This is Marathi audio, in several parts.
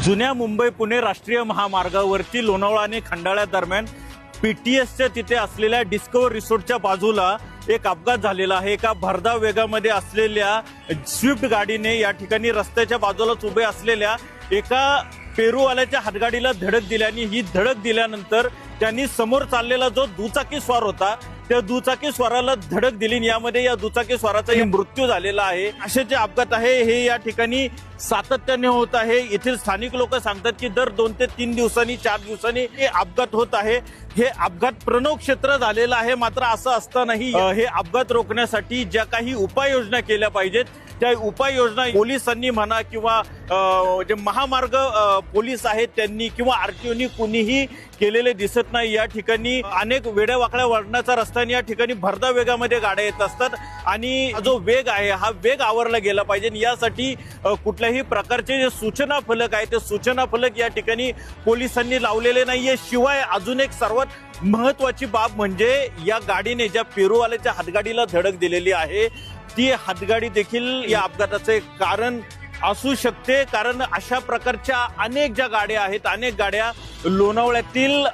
जुन्या मुंबई पुणे राष्ट्रीय महामार्गावरती लोणावळा आणि खंडाळा दरम्यान पीटीएसच्या तिथे असलेल्या डिस्कवर रिसोर्टच्या बाजूला एक अपघात झालेला आहे। एका भरधाव वेगामध्ये असलेल्या स्विफ्ट गाडीने या ठिकाणी रस्त्याच्या बाजूलाच उभे असलेल्या एका पेरूवाल्याच्या हातगाडीला धडक दिल्याने ही धडक दिल्यानंतर त्यांनी समोर चाललेला जो दुचाकी स्वार होता त्या दुचाकी स्वाराला धडक दिली। यामध्ये या दुचाकी स्वाराचा मृत्यू झालेला आहे। असे जे अपघात आहे हे या ठिकाणी सातत्याने होत आहे। येथील स्थानिक लोक सांगतात की दर 2 ते 3 दिवसांनी 4 दिवसांनी हे अपघात होत आहे। हे अपघात प्रणव क्षेत्र झालेलं आहे। मात्र असं असतानाही हे अपघात रोखण्यासाठी ज्या काही उपाययोजना केल्या पाहिजेत त्या उपाययोजना पोलिसांनी म्हणा किंवा जे महामार्ग पोलीस आहेत त्यांनी किंवा आरटीओनी कुणीही केलेले दिसत नाही। या ठिकाणी अनेक वेड्यावाकड्या वळणाचा रस्त्याने या ठिकाणी भरधाव वेगामध्ये गाड्या येत असतात आणि जो वेग आहे हा वेग आवरला गेला पाहिजे। यासाठी कुठल्याही प्रकारचे जे सूचना फलक आहे ते सूचना फलक या ठिकाणी पोलिसांनी लावलेले नाहीये। शिवाय अजून एक सर्वात महत्वाची बाब म्हणजे या गाडीने ज्या पेरूवाल्याच्या हातगाडीला धडक दिलेली आहे ती हातगाडी देखील या अपघाताचे कारण असू शकते। कारण अशा प्रकारच्या अनेक ज्या गाड्या आहेत अनेक गाड्या लोणावळ्यातील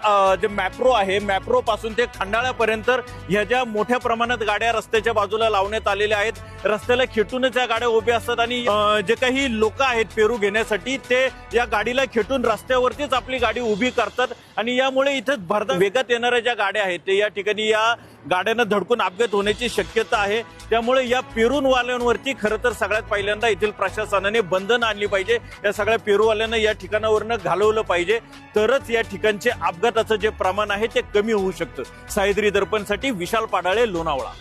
जे मॅप्रो आहे मॅप्रो पासून ते खंडाळ्यापर्यंत ह्या ज्या मोठ्या प्रमाणात गाड्या रस्त्याच्या बाजूला लावण्यात आलेल्या आहेत। रस्त्याला खेटूनच या गाड्या उभ्या असतात आणि जे काही लोक आहेत पेरू घेण्यासाठी ते या गाडीला खेटून रस्त्यावरतीच आपली गाडी उभी करतात आणि यामुळे इथे भरधाव वेगात येणाऱ्या ज्या गाड्या आहेत ते या ठिकाणी या गाड्यांना धडकून अपघात होण्याची शक्यता आहे। त्यामुळे या पेरूवाल्यांवरती खरं तर सगळ्यात पहिल्यांदा येथील प्रशासनाने बंधन आणली पाहिजे। या सगळ्या पेरूवाल्यांना या ठिकाणावरनं घालवलं पाहिजे तरच या ठिकाणचे अपघाताचं जे प्रमाण आहे ते कमी होऊ शकतं। सह्याद्री दर्पणसाठी विशाल पाडाळे, लोणावळा।